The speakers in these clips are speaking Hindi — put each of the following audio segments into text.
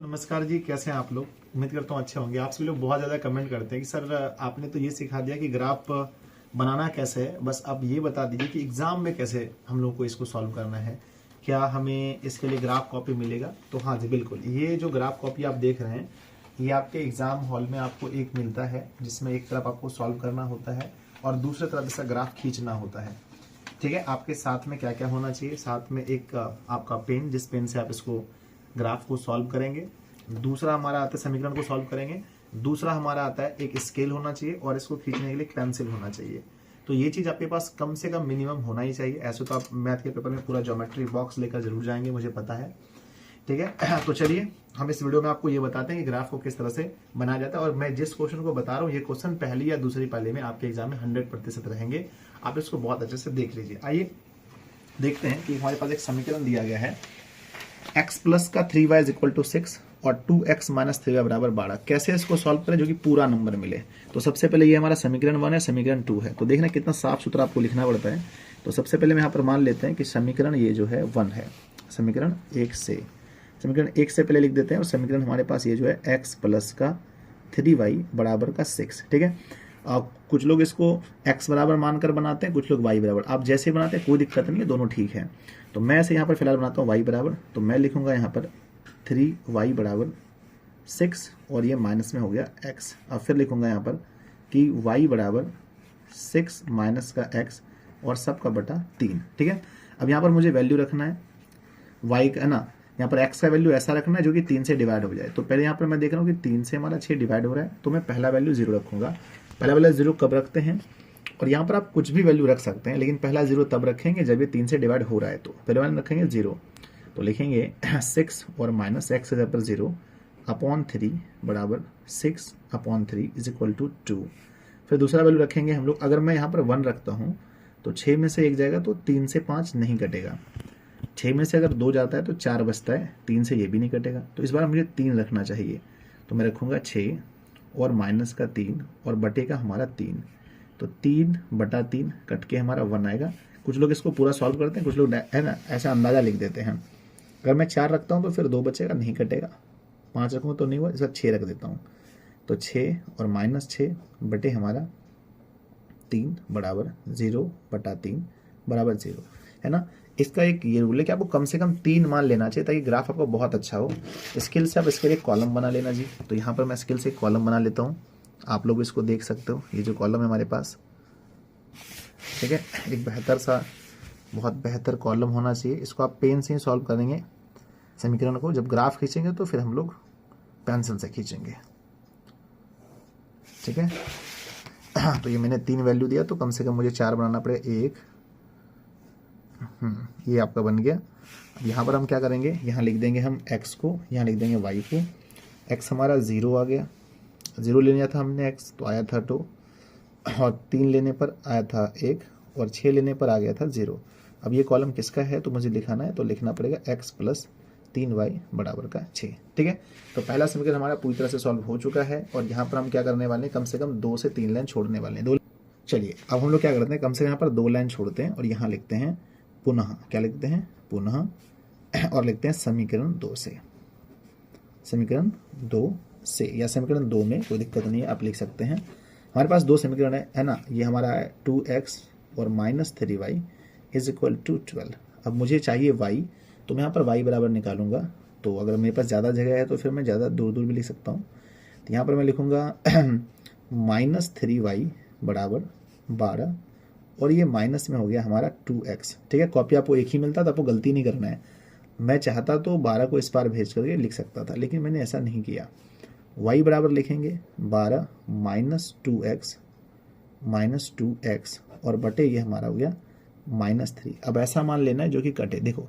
नमस्कार जी, कैसे हैं आप लोग। उम्मीद करता हूँ अच्छे होंगे। आप सभी लोग बहुत ज़्यादा कमेंट करते हैं कि सर आपने तो ये सिखा दिया कि ग्राफ बनाना कैसे है, बस आप ये बता दीजिए कि एग्ज़ाम में कैसे हम लोग को इसको सॉल्व करना है। क्या हमें इसके लिए ग्राफ कॉपी मिलेगा? तो हाँ जी बिल्कुल, ये जो ग्राफ कॉपी आप देख रहे हैं ये आपके एग्ज़ाम हॉल में आपको एक मिलता है, जिसमें एक तरफ आपको सॉल्व करना होता है और दूसरी तरफ इसका ग्राफ खींचना होता है। ठीक है, आपके साथ में क्या क्या होना चाहिए? साथ में एक आपका पेन, जिस पेन से आप इसको ग्राफ को सॉल्व करेंगे। दूसरा हमारा आता है समीकरण को सॉल्व करेंगे। दूसरा हमारा आता है एक स्केल होना चाहिए और इसको खींचने के लिए एक पेंसिल होना चाहिए। तो ये चीज़ आपके पास कम से कम मिनिमम होना ही चाहिए। ऐसे तो आप मैथ के पेपर में पूरा ज्योमेट्री बॉक्स लेकर जरूर जाएंगे, मुझे पता है। ठीक है, तो चलिए हम इस वीडियो में आपको ये बताते हैं कि ग्राफ को किस तरह से बनाया जाता है। और मैं जिस क्वेश्चन को बता रहा हूँ ये क्वेश्चन पहली या दूसरी पाली में आपके एग्जाम में 100% रहेंगे। आप इसको बहुत अच्छे से देख लीजिए। आइए देखते हैं कि हमारे पास एक समीकरण दिया गया है, x प्लस का 3y इज इक्वल टू 6 और 2x माइनस 3y बराबर 12। कैसे इसको सॉल्व करें जो कि पूरा नंबर मिले? तो सबसे पहले ये हमारा समीकरण 1 है, समीकरण 2 है। तो देखना कितना साफ सुथरा आपको लिखना पड़ता है। तो सबसे पहले हम यहाँ पर मान लेते हैं कि समीकरण ये जो है 1 है, समीकरण 1 से पहले लिख देते हैं। और समीकरण हमारे पास ये जो है x प्लस का 3y बराबर का 6। ठीक है, कुछ लोग इसको x बराबर मानकर बनाते हैं, कुछ लोग y बराबर। आप जैसे बनाते हैं कोई दिक्कत नहीं है, दोनों ठीक है। तो मैं ऐसे यहाँ पर फिलहाल बनाता हूँ y बराबर। तो मैं लिखूंगा यहाँ पर 3y बराबर 6 और ये माइनस में हो गया x। अब फिर लिखूंगा यहाँ पर कि y बराबर 6 माइनस का x और सब का बटा 3। ठीक है, अब यहाँ पर मुझे वैल्यू रखना है y का, है ना। यहाँ पर x का वैल्यू ऐसा रखना है जो कि 3 से डिवाइड हो जाए। तो पहले यहाँ पर मैं देख रहा हूँ कि 3 से हमारा 6 डिवाइड हो रहा है, तो मैं पहला वैल्यू 0 रखूंगा। पहला वाला 0 कब रखते हैं? और यहाँ पर आप कुछ भी वैल्यू रख सकते हैं, लेकिन पहला 0 तब रखेंगे जब ये 3 से डिवाइड हो रहा है। तो पहले वाले रखेंगे 0, तो लिखेंगे 6 और माइनस x इज पर 0 अपॉन 3 बराबर 6 अपॉन 3 इज इक्वल टू 2। फिर दूसरा वैल्यू रखेंगे हम लोग। अगर मैं यहाँ पर 1 रखता हूँ तो 6 में से 1 जाएगा तो 3 से 5 नहीं कटेगा। 6 में से अगर 2 जाता है तो 4 बचता है, 3 से ये भी नहीं कटेगा। तो इस बार मुझे 3 रखना चाहिए। तो मैं रखूँगा 6 और माइनस का 3 और बटे का हमारा 3। तो 3 बटा 3 कट के हमारा 1 आएगा। कुछ लोग इसको पूरा सॉल्व करते हैं, कुछ लोग है ना ऐसा अंदाजा लिख देते हैं। अगर मैं 4 रखता हूँ तो फिर 2 बचेगा, नहीं कटेगा। 5 रखूँगा तो नहीं हुआ, इसका 6 रख देता हूँ। तो 6 और माइनस 6 बटे हमारा 3 बराबर 0 बटा 3 बराबर 0, है ना। इसका एक ये रूल है कि आपको कम से कम 3 मान लेना चाहिए ताकि ग्राफ आपका बहुत अच्छा हो। स्केल से आप इसके लिए कॉलम बना लेना जी। तो यहाँ पर मैं स्केल से एक कॉलम बना लेता हूँ, आप लोग इसको देख सकते हो। ये जो कॉलम है हमारे पास, ठीक है, एक बेहतर सा बहुत बेहतर कॉलम होना चाहिए। इसको आप पेन से ही सॉल्व करेंगे समीकरण को। जब ग्राफ खींचेंगे तो फिर हम लोग पेंसिल से खींचेंगे। ठीक है, तो ये मैंने 3 वैल्यू दिया, तो कम से कम मुझे 4 बनाना पड़ेगा। 1, ये आपका बन गया। अब यहाँ पर हम क्या करेंगे, यहाँ लिख देंगे हम x को, यहाँ लिख देंगे y को। x हमारा 0 आ गया, 0 ले लिया था हमने x, तो आया था 2, और 3 लेने पर आया था 1, और 6 लेने पर आ गया था 0। अब ये कॉलम किसका है तो मुझे लिखाना है, तो लिखना पड़ेगा x प्लस 3y बराबर का 6। ठीक है, तो पहला समीकरण हमारा पूरी तरह से सॉल्व हो चुका है। और यहाँ पर हम क्या करने वाले हैं, कम से कम 2 से 3 लाइन छोड़ने वाले हैं। चलिए अब हम लोग क्या करते हैं, कम से कम यहाँ पर 2 लाइन छोड़ते हैं और यहाँ लिखते हैं पुनः। क्या लिखते हैं? पुनः। और लिखते हैं समीकरण 2 से, समीकरण 2 से, या समीकरण 2 में कोई दिक्कत नहीं है, आप लिख सकते हैं। हमारे पास 2 समीकरण है ना। ये हमारा है 2x और minus 3y is equal to 12। अब मुझे चाहिए y, तो मैं यहाँ पर y बराबर निकालूंगा। तो अगर मेरे पास ज़्यादा जगह है तो फिर मैं ज़्यादा दूर दूर भी लिख सकता हूँ। तो यहाँ पर मैं लिखूँगा माइनस 3y बराबर 12, और ये माइनस में हो गया हमारा 2x। ठीक है, कॉपी आपको एक ही मिलता तो आपको गलती नहीं करना है। मैं चाहता तो 12 को इस पार भेज करके लिख सकता था, लेकिन मैंने ऐसा नहीं किया। y बराबर लिखेंगे 12 माइनस 2x और बटे ये हमारा हो गया -3। अब ऐसा मान लेना है जो कि कटे। देखो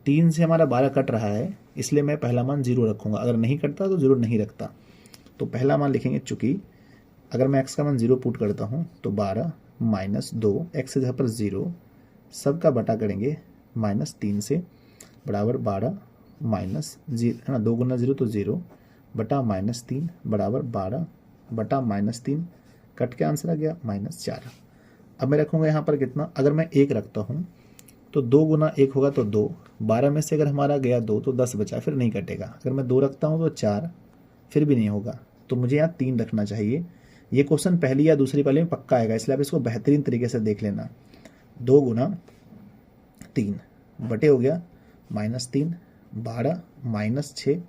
3 से हमारा 12 कट रहा है, इसलिए मैं पहला मान 0 रखूँगा। अगर नहीं कटता तो 0 नहीं रखता। तो पहला मान लिखेंगे, चूँकि अगर मैं x का मान 0 पुट करता हूँ तो 12 माइनस 2, x जहाँ पर 0, सब का बटा करेंगे -3 से, बराबर 12 माइनस 0, है ना। 2 गुना 0 तो 0 बटा -3 बराबर 12 बटा -3, कट के आंसर आ गया -4। अब मैं रखूँगा यहाँ पर कितना, अगर मैं 1 रखता हूँ तो 2 गुना 1 होगा तो 2, 12 में से अगर हमारा गया 2 तो 10 बचा, फिर नहीं कटेगा। अगर मैं 2 रखता हूँ तो 4, फिर भी नहीं होगा, तो मुझे यहाँ 3 रखना चाहिए। ये क्वेश्चन पहली या दूसरी वाले में पक्का आएगा, इसलिए आप इसको बेहतरीन तरीके से देख लेना। 2 गुना 3 बटे हो गया -3, 12 -6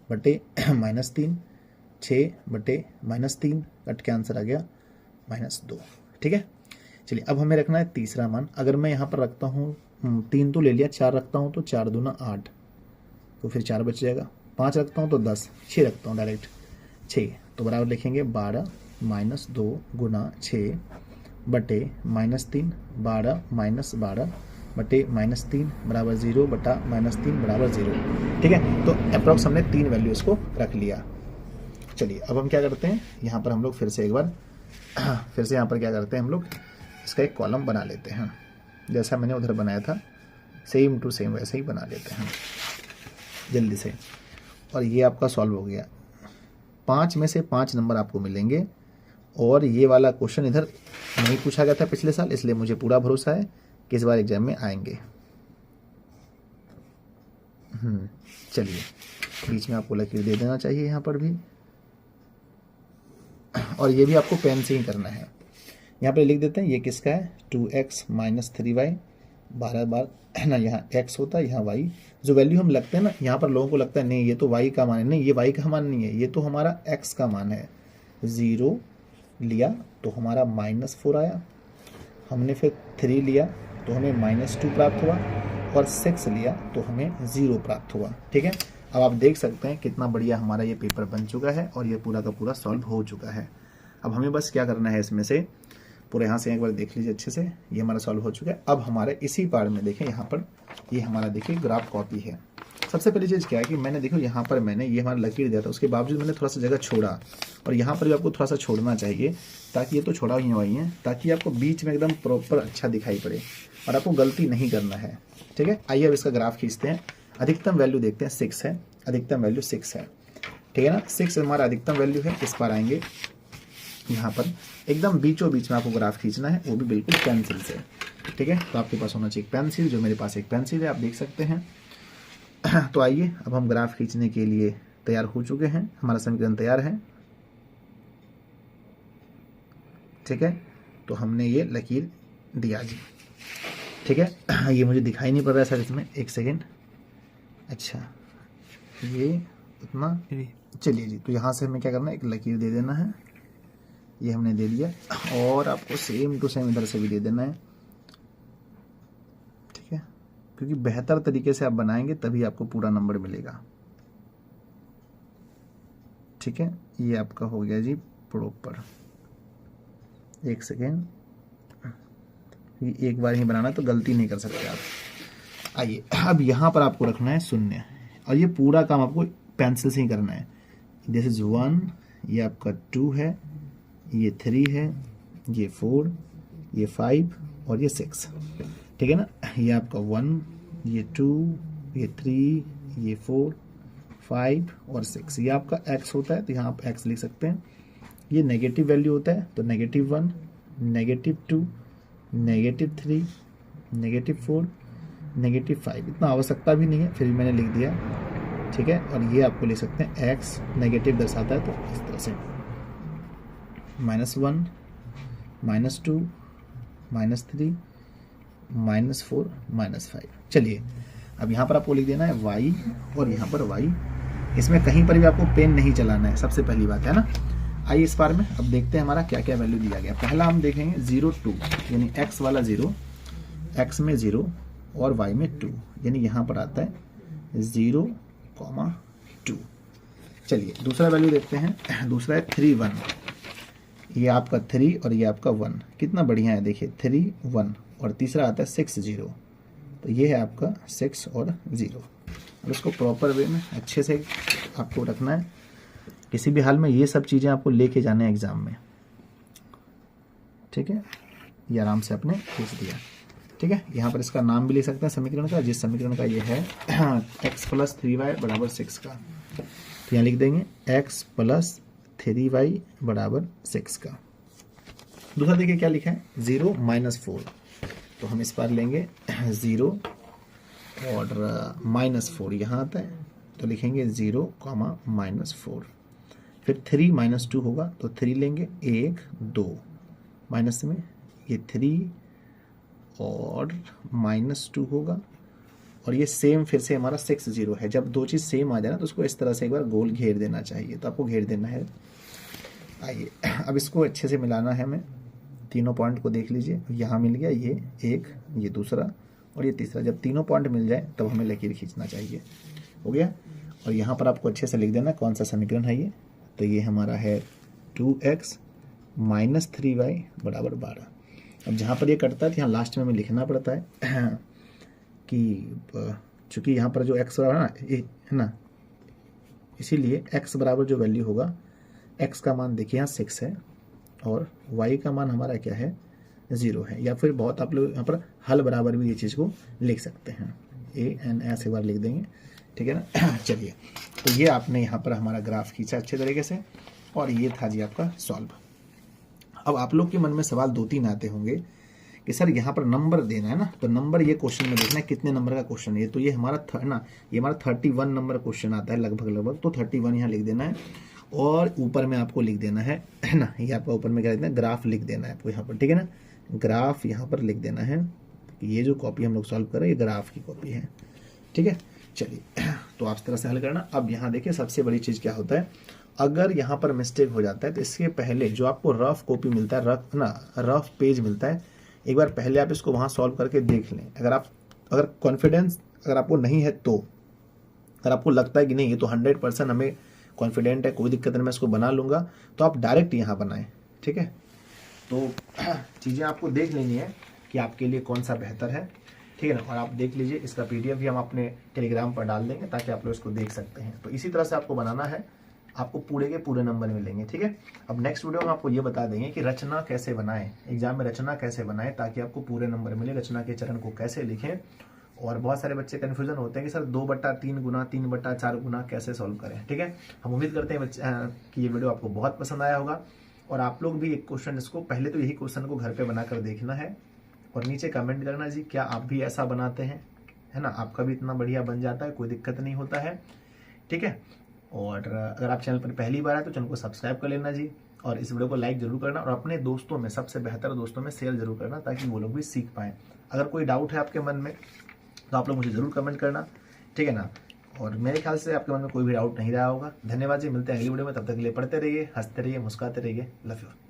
बटे -3, 6 बटे -3, कट के आंसर आ गया -2। ठीक है, चलिए अब हमें रखना है तीसरा मान। अगर मैं यहाँ पर रखता हूँ 3 तो ले लिया, 4 रखता हूँ तो 4 दूना 8, तो फिर 4 बच जाएगा। 5 रखता हूँ तो 10, 6 रखता हूँ डायरेक्ट 6, तो बराबर लिखेंगे 12 -2 गुना 6 बटे -3, 12 -12 बटे -3 बराबर 0 बटा -3 बराबर 0। ठीक है, तो अप्रॉक्स हमने 3 वैल्यू इसको रख लिया। चलिए अब हम क्या करते हैं, यहाँ पर हम लोग फिर से एक बार फिर से यहाँ पर क्या करते हैं, हम लोग इसका एक कॉलम बना लेते हैं। जैसा मैंने उधर बनाया था सेम टू सेम वैसे ही बना लेते हैं जल्दी से। और ये आपका सॉल्व हो गया। 5 में से 5 नंबर आपको मिलेंगे। और ये वाला क्वेश्चन इधर नहीं पूछा गया था पिछले साल, इसलिए मुझे पूरा भरोसा है कि इस बार एग्जाम में आएंगे। चलिए बीच में आपको लकीर दे देना चाहिए यहाँ पर भी, और ये भी आपको पेन से ही करना है। यहाँ पे लिख देते हैं ये किसका है, 2x - 3y। 12 बार ना यहाँ x होता है, यहाँ y। जो वैल्यू हम लगते हैं ना, यहाँ पर लोगों को लगता है नहीं ये तो y का मान है, नहीं ये y का मान नहीं है, ये तो हमारा x का मान है। 0 लिया तो हमारा -4 आया, हमने फिर 3 लिया तो हमें -2 प्राप्त हुआ, और 6 लिया तो हमें 0 प्राप्त हुआ। ठीक है, अब आप देख सकते हैं कितना बढ़िया हमारा ये पेपर बन चुका है और ये पूरा का पूरा सॉल्व हो चुका है। अब हमें बस क्या करना है, इसमें से पूरे यहाँ से एक बार देख लीजिए अच्छे से, ये हमारा सॉल्व हो चुका है। अब हमारे इसी पार्ट में देखें, यहाँ पर ये हमारा देखिए ग्राफ कॉपी है। सबसे पहली चीज़ क्या है कि मैंने देखो यहाँ पर मैंने ये हमारा लकीर दिया था, उसके बावजूद मैंने थोड़ा सा जगह छोड़ा, और यहाँ पर भी आपको थोड़ा सा छोड़ना चाहिए, ताकि ये तो छोड़ा ही हुआ ही है, ताकि आपको बीच में एकदम प्रॉपर अच्छा दिखाई पड़े और आपको गलती नहीं करना है। ठीक है, आइए अब इसका ग्राफ खींचते हैं। अधिकतम वैल्यू देखते हैं 6 है, अधिकतम वैल्यू 6 है। ठीक है ना, 6 हमारा अधिकतम वैल्यू है। इस पर आएंगे, यहाँ पर एकदम बीचों बीच में आपको ग्राफ खींचना है, वो भी बिल्कुल पेंसिल से। ठीक है, तो आपके पास होना चाहिए पेंसिल, जो मेरे पास एक पेंसिल है, आप देख सकते हैं। तो आइए अब हम ग्राफ खींचने के लिए तैयार हो चुके हैं, हमारा समीकरण तैयार है। ठीक है, तो हमने ये लकीर दिया जी। ठीक है, ये मुझे दिखाई नहीं पड़ रहा है सर इसमें, एक सेकेंड। अच्छा ये उतना, चलिए जी, तो यहाँ से हमें क्या करना है, एक लकीर दे देना है, ये हमने दे दिया, और आपको सेम टू सेम इधर से भी दे देना है। ठीक है, क्योंकि बेहतर तरीके से आप बनाएंगे तभी आपको पूरा नंबर मिलेगा। ठीक है, ये आपका हो गया जी प्रॉपर। एक सेकेंड, एक बार ही बनाना तो गलती नहीं कर सकते आप। आइए अब यहाँ पर आपको रखना है 0, और ये पूरा काम आपको पेंसिल से ही करना है। दिस इज 1, ये आपका 2 है, ये 3 है, ये 4, ये 5 और ये 6। ठीक है ना, ये आपका 1, ये 2, ये 3, ये 4, 5 और 6। ये आपका x होता है, तो यहाँ आप x लिख सकते हैं। ये नेगेटिव वैल्यू होता है, तो -1, -2, -3, -4, -5। इतना आवश्यकता भी नहीं है, फिर भी मैंने लिख दिया। ठीक है, और ये आपको लिख सकते हैं x नेगेटिव दर्शाता है, तो इस तरह से -1, -2, -3, -4, -5। चलिए अब यहाँ पर आपको लिख देना है y, और यहाँ पर y। इसमें कहीं पर भी आपको पेन नहीं चलाना है, सबसे पहली बात है ना। आइए इस बार में अब देखते हैं हमारा क्या क्या वैल्यू दिया गया। पहला हम देखेंगे 0, 2, यानी x वाला 0, x में 0 और y में 2, यानी यहाँ पर आता है 0, 2। चलिए दूसरा वैल्यू देखते हैं। दूसरा है 3, 1, ये आपका 3 और ये आपका 1। कितना बढ़िया है, देखिए 3, 1, और तीसरा आता है 6, 0, तो ये है आपका 6 और 0। और उसको प्रॉपर वे में अच्छे से आपको रखना है। किसी भी हाल में ये सब चीज़ें आपको लेके जाने हैं एग्जाम में। ठीक है, ये आराम से आपने खींच दिया। ठीक है, यहाँ पर इसका नाम भी ले सकते हैं समीकरण का, जिस समीकरण का ये है x + 3y = 6 का, तो यहाँ लिख देंगे x + 3y = 6 का। दूसरा देखिए क्या लिखा है, 0 - 4, तो हम इस बार लेंगे 0 और -4 यहाँ आता है तो लिखेंगे 0, -4। फिर 3 - 2 होगा तो 3 लेंगे, 1 2 माइनस में ये 3 और -2 होगा, और ये सेम फिर से हमारा 6 0 है। जब दो चीज़ सेम आ जाए ना तो उसको इस तरह से एक बार गोल घेर देना चाहिए, तो आपको घेर देना है। आइए अब इसको अच्छे से मिलाना है हमें। तीनों पॉइंट को देख लीजिए, यहाँ मिल गया ये एक, ये दूसरा और ये तीसरा। जब तीनों पॉइंट मिल जाए तब हमें लकीर खींचना चाहिए। हो गया। और यहाँ पर आपको अच्छे से लिख देना कौन सा समीकरण है ये। तो ये हमारा है 2x - 3y = 12। अब जहाँ पर ये कटता है तो यहाँ लास्ट में हमें लिखना पड़ता है कि चूँकि यहाँ पर जो x बराबर है ना, इसीलिए x बराबर जो वैल्यू होगा, x का मान देखिए यहाँ 6 है और y का मान हमारा क्या है 0 है। या फिर बहुत आप लोग यहाँ पर हल बराबर भी ये चीज़ को लिख सकते हैं, ANS एक बार लिख देंगे, ठीक है ना। चलिए, तो ये आपने यहाँ पर हमारा ग्राफ खींचा अच्छे तरीके से, और ये था जी आपका सॉल्व। अब आप लोग के मन में सवाल 2-3 आते होंगे कि सर यहाँ पर नंबर देना है ना, तो नंबर ये क्वेश्चन में देखना है कितने नंबर का क्वेश्चन है। तो ये हमारा ये हमारा 31 नंबर क्वेश्चन आता है लगभग, तो 31 यहाँ लिख देना है, और ऊपर में आपको लिख देना है ना, ये आपका ऊपर में क्या लिखना है, ग्राफ लिख देना है आपको यहाँ पर, ठीक है ना। ग्राफ यहाँ पर लिख देना है कि ये जो कॉपी हम लोग सॉल्व कर रहे हैं ये ग्राफ की कॉपी है, ठीक है। चलिए, तो आप इस तरह से हल करना। अब यहाँ देखिए सबसे बड़ी चीज़ क्या होता है, अगर यहाँ पर मिस्टेक हो जाता है तो इसके पहले जो आपको रफ कॉपी मिलता है, रफ पेज मिलता है, एक बार पहले आप इसको वहाँ सॉल्व करके देख लें। अगर कॉन्फिडेंस अगर आपको नहीं है, तो अगर आपको लगता है कि नहीं ये तो 100% हमें कॉन्फिडेंट है, कोई दिक्कत नहीं मैं इसको बना लूँगा, तो आप डायरेक्ट यहाँ बनाएं, ठीक है। तो चीज़ें आपको देख लेनी है कि आपके लिए कौन सा बेहतर है, ठीक है ना। और आप देख लीजिए, इसका PDF भी हम अपने टेलीग्राम पर डाल देंगे ताकि आप लोग इसको देख सकते हैं। तो इसी तरह से आपको बनाना है, आपको पूरे के पूरे नंबर मिलेंगे, ठीक है। अब नेक्स्ट वीडियो में आपको ये बता देंगे कि रचना कैसे बनाएं, एग्जाम में रचना कैसे बनाएं ताकि आपको पूरे नंबर मिले, रचना के चरण को कैसे लिखें। और बहुत सारे बच्चे कन्फ्यूजन होते हैं कि सर 2/3 गुना 3/4 गुना कैसे सॉल्व करें, ठीक है। हम उम्मीद करते हैं कि ये वीडियो आपको बहुत पसंद आया होगा, और आप लोग भी एक क्वेश्चन इसको पहले तो यही क्वेश्चन को घर पे बनाकर देखना है, और नीचे कमेंट करना जी क्या आप भी ऐसा बनाते हैं, है ना। आपका भी इतना बढ़िया बन जाता है, कोई दिक्कत नहीं होता है, ठीक है। और अगर आप चैनल पर पहली बार आए तो चैनल को सब्सक्राइब कर लेना जी, और इस वीडियो को लाइक जरूर करना, और अपने दोस्तों में, सबसे बेहतर दोस्तों में शेयर जरूर करना ताकि वो लोग भी सीख पाएँ। अगर कोई डाउट है आपके मन में तो आप लोग मुझे जरूर कमेंट करना, ठीक है ना। और मेरे ख्याल से आपके मन में कोई भी डाउट नहीं रहा होगा। धन्यवाद जी, मिलते हैं अगली वीडियो में, तब तक के लिए पढ़ते रहिए, हंसते रहिए, मुस्कुराते रहिए। Love you.